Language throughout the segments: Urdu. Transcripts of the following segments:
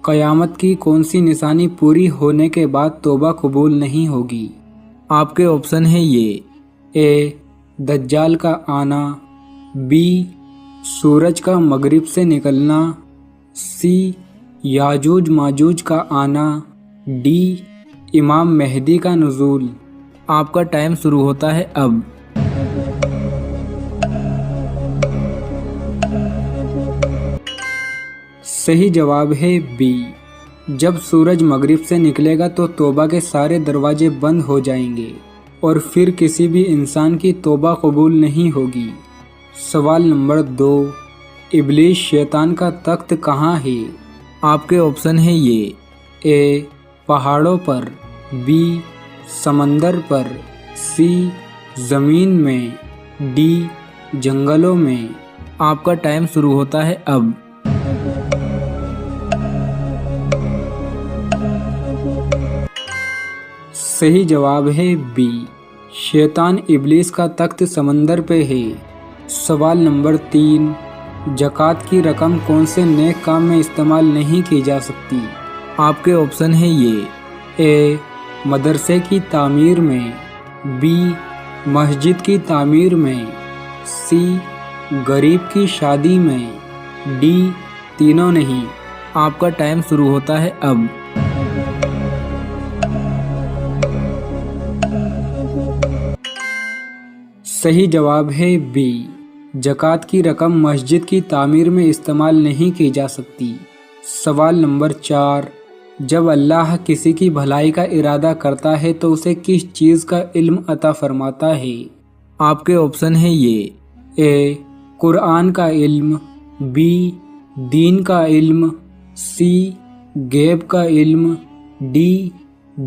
قیامت کی کون سی نشانی پوری ہونے کے بعد توبہ قبول نہیں ہوگی؟ آپ کے آپشن ہیں یہ: اے دجال کا آنا، بی سورج کا مغرب سے نکلنا، سی یاجوج ماجوج کا آنا، ڈی امام مہدی کا نزول۔ آپ کا ٹائم شروع ہوتا ہے اب۔ صحیح جواب ہے بی۔ جب سورج مغرب سے نکلے گا تو توبہ کے سارے دروازے بند ہو جائیں گے اور پھر کسی بھی انسان کی توبہ قبول نہیں ہوگی۔ سوال نمبر 2، ابلیس شیطان کا تخت کہاں ہے؟ آپ کے آپشن ہیں یہ: اے پہاڑوں پر، بی سمندر پر، سی زمین میں، ڈی جنگلوں میں۔ آپ کا ٹائم شروع ہوتا ہے اب۔ صحیح جواب ہے بی، شیطان ابلیس کا تخت سمندر پہ ہے۔ سوال نمبر 3، زکوٰۃ کی رقم کون سے نیک کام میں استعمال نہیں کی جا سکتی؟ آپ کے آپشن ہیں یہ: اے مدرسے کی تعمیر میں، بی مسجد کی تعمیر میں، سی غریب کی شادی میں، ڈی تینوں نہیں۔ آپ کا ٹائم شروع ہوتا ہے اب۔ صحیح جواب ہے بی، زکوٰۃ کی رقم مسجد کی تعمیر میں استعمال نہیں کی جا سکتی۔ سوال نمبر 4، جب اللہ کسی کی بھلائی کا ارادہ کرتا ہے تو اسے کس چیز کا علم عطا فرماتا ہے؟ آپ کے آپشن ہیں یہ: اے قرآن کا علم، بی دین کا علم، سی غیب کا علم، ڈی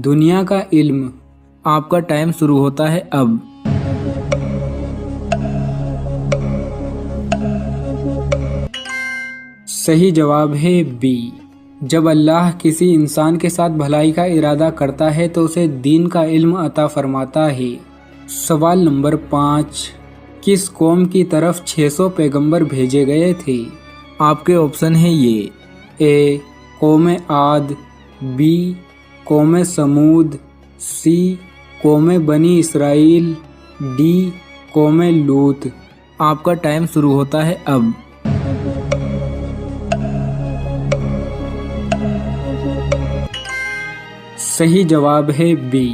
دنیا کا علم۔ آپ کا ٹائم شروع ہوتا ہے اب۔ صحیح جواب ہے بی، جب اللہ کسی انسان کے ساتھ بھلائی کا ارادہ کرتا ہے تو اسے دین کا علم عطا فرماتا ہے۔ سوال نمبر 5، کس قوم کی طرف 600 پیغمبر بھیجے گئے تھے؟ آپ کے آپشن ہیں یہ: اے قوم عاد، بی قوم سمود، سی قوم بنی اسرائیل، ڈی قوم لوط۔ آپ کا ٹائم شروع ہوتا ہے اب۔ صحیح جواب ہے بی،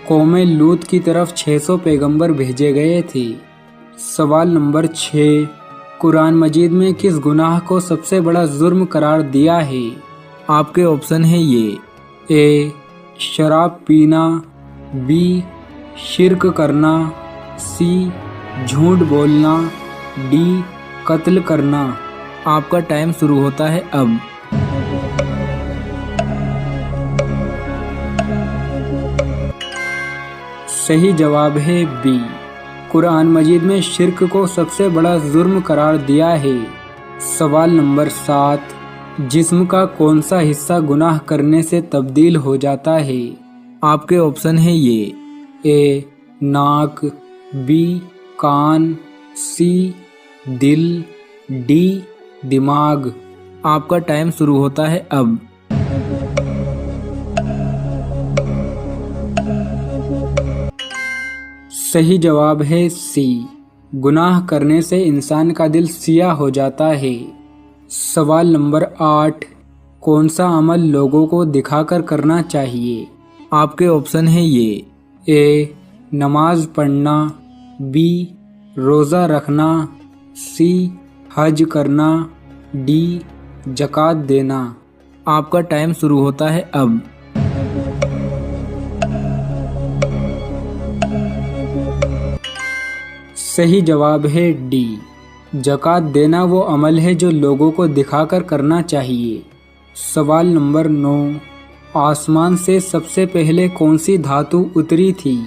قوم لوط کی طرف 600 پیغمبر بھیجے گئے تھے۔ سوال نمبر 6، قرآن مجید میں کس گناہ کو سب سے بڑا جرم قرار دیا ہے؟ آپ کے آپشن ہیں یہ: اے شراب پینا، بی شرک کرنا، سی جھوٹ بولنا، ڈی قتل کرنا۔ آپ کا ٹائم شروع ہوتا ہے اب۔ صحیح جواب ہے بی، قرآن مجید میں شرک کو سب سے بڑا جرم قرار دیا ہے۔ سوال نمبر 7، جسم کا کون سا حصہ گناہ کرنے سے تبدیل ہو جاتا ہے؟ آپ کے آپشن ہیں یہ: اے ناک، بی کان، سی دل، ڈی دماغ۔ آپ کا ٹائم شروع ہوتا ہے اب۔ صحیح جواب ہے سی، گناہ کرنے سے انسان کا دل سیاہ ہو جاتا ہے۔ سوال نمبر 8، کون سا عمل لوگوں کو دکھا کر کرنا چاہیے؟ آپ کے آپشن ہیں یہ: اے نماز پڑھنا، بی روزہ رکھنا، سی حج کرنا، ڈی زکوٰۃ دینا۔ آپ کا ٹائم شروع ہوتا ہے اب۔ صحیح جواب ہے ڈی، زکوٰۃ دینا وہ عمل ہے جو لوگوں کو دکھا کر کرنا چاہیے۔ سوال نمبر 9، آسمان سے سب سے پہلے کون سی دھاتو اتری تھی؟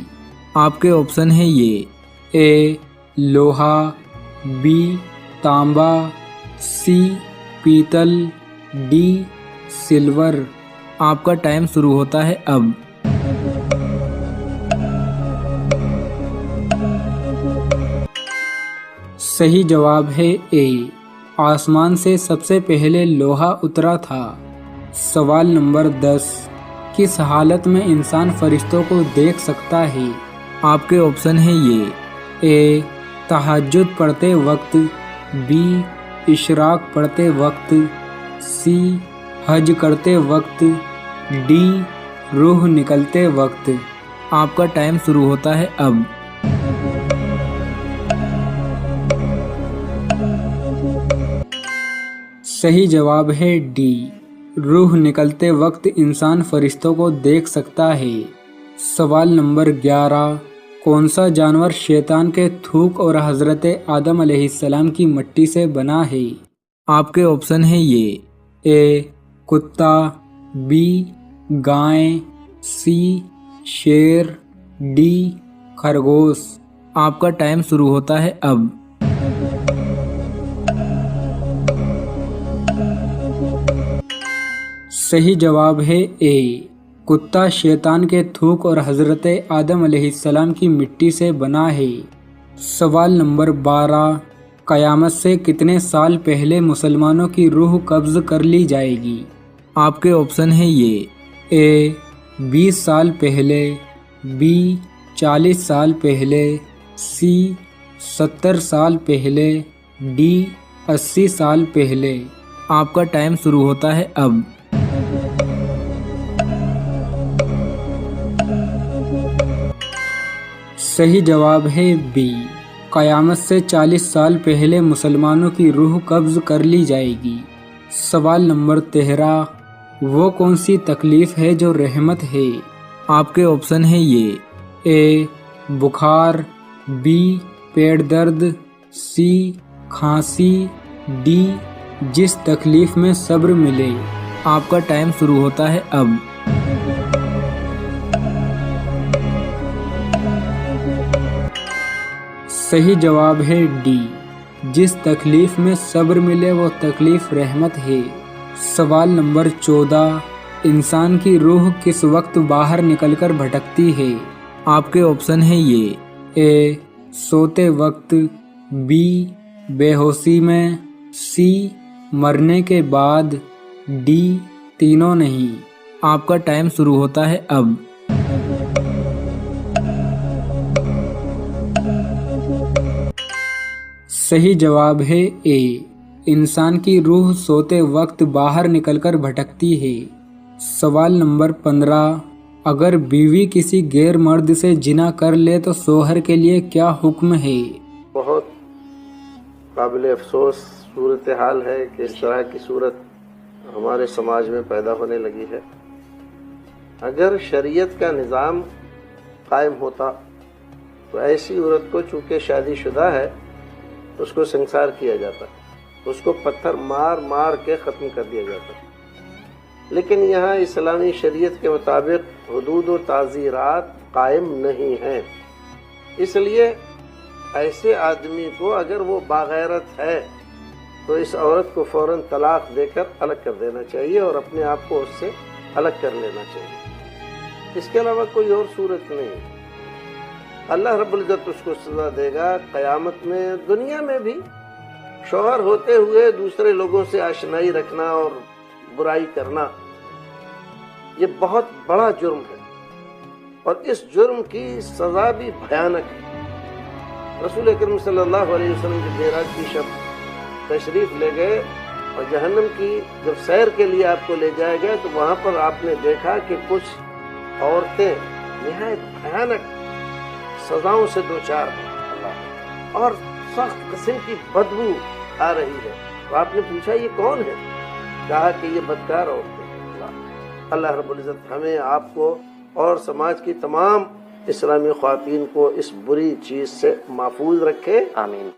آپ کے آپشن ہیں یہ: اے لوہا، بی تانبا، سی پیتل، ڈی سلور۔ آپ کا ٹائم شروع ہوتا ہے اب۔ صحیح جواب ہے اے، آسمان سے سب سے پہلے لوہا اترا تھا۔ سوال نمبر 10، کس حالت میں انسان فرشتوں کو دیکھ سکتا ہے؟ آپ کے آپشن ہیں یہ: اے تہجد پڑھتے وقت، بی اشراق پڑھتے وقت، سی حج کرتے وقت، ڈی روح نکلتے وقت۔ آپ کا ٹائم شروع ہوتا ہے اب۔ صحیح جواب ہے ڈی، روح نکلتے وقت انسان فرشتوں کو دیکھ سکتا ہے۔ سوال نمبر 11، کون سا جانور شیطان کے تھوک اور حضرت آدم علیہ السلام کی مٹی سے بنا ہے؟ آپ کے آپشن ہیں یہ: اے کتا، بی گائے، سی شیر، ڈی خرگوش۔ آپ کا ٹائم شروع ہوتا ہے اب۔ صحیح جواب ہے اے، کتا شیطان کے تھوک اور حضرت آدم علیہ السلام کی مٹی سے بنا ہے۔ سوال نمبر 12، قیامت سے کتنے سال پہلے مسلمانوں کی روح قبض کر لی جائے گی؟ آپ کے آپشن ہیں یہ: اے 20 سال پہلے، بی 40 سال پہلے، سی 70 سال پہلے، ڈی 80 سال پہلے۔ آپ کا ٹائم شروع ہوتا ہے اب۔ صحیح جواب ہے بی، قیامت سے 40 سال پہلے مسلمانوں کی روح قبض کر لی جائے گی۔ سوال نمبر 13، وہ کون سی تکلیف ہے جو رحمت ہے؟ آپ کے آپشن ہیں یہ: اے بخار، بی پیٹ درد، سی کھانسی، ڈی جس تکلیف میں صبر ملے۔ آپ کا ٹائم شروع ہوتا ہے اب۔ صحیح جواب ہے ڈی، جس تکلیف میں صبر ملے وہ تکلیف رحمت ہے۔ سوال نمبر 14، انسان کی روح کس وقت باہر نکل کر بھٹکتی ہے؟ آپ کے آپشن ہیں یہ: اے سوتے وقت، بی بے ہوشی میں، سی مرنے کے بعد، ڈی تینوں نہیں۔ آپ کا ٹائم شروع ہوتا ہے اب۔ صحیح جواب ہے اے، انسان کی روح سوتے وقت باہر نکل کر بھٹکتی ہے۔ سوال نمبر 15، اگر بیوی کسی غیر مرد سے جنا کر لے تو شوہر کے لیے کیا حکم ہے؟ بہت قابل افسوس صورتحال ہے کہ اس طرح کی صورت ہمارے سماج میں پیدا ہونے لگی ہے۔ اگر شریعت کا نظام قائم ہوتا تو ایسی عورت کو چونکہ شادی شدہ ہے اس کو سنسار کیا جاتا، اس کو پتھر مار مار کے ختم کر دیا جاتا، لیکن یہاں اسلامی شریعت کے مطابق حدود و تعزیرات قائم نہیں ہیں۔ اس لیے ایسے آدمی کو اگر وہ باغیرت ہے تو اس عورت کو فوراً طلاق دے کر الگ کر دینا چاہیے اور اپنے آپ کو اس سے الگ کر لینا چاہیے۔ اس کے علاوہ کوئی اور صورت نہیں۔ اللہ رب العزت اس کو سزا دے گا قیامت میں۔ دنیا میں بھی شوہر ہوتے ہوئے دوسرے لوگوں سے آشنائی رکھنا اور برائی کرنا یہ بہت بڑا جرم ہے، اور اس جرم کی سزا بھی بھیانک ہے۔ رسول اکرم صلی اللہ علیہ وسلم کی معراج کی شب تشریف لے گئے اور جہنم کی جب سیر کے لیے آپ کو لے جایا گیا تو وہاں پر آپ نے دیکھا کہ کچھ عورتیں نہایت بھیانک سزاؤں سے دوچار ہیں اور سخت قسم کی بدبو آ رہی ہے۔ تو آپ نے پوچھا یہ کون ہے؟ کہا کہ یہ بدکار عورتیں۔ اللہ رب العزت ہمیں، آپ کو اور سماج کی تمام اسلامی خواتین کو اس بری چیز سے محفوظ رکھے، آمین۔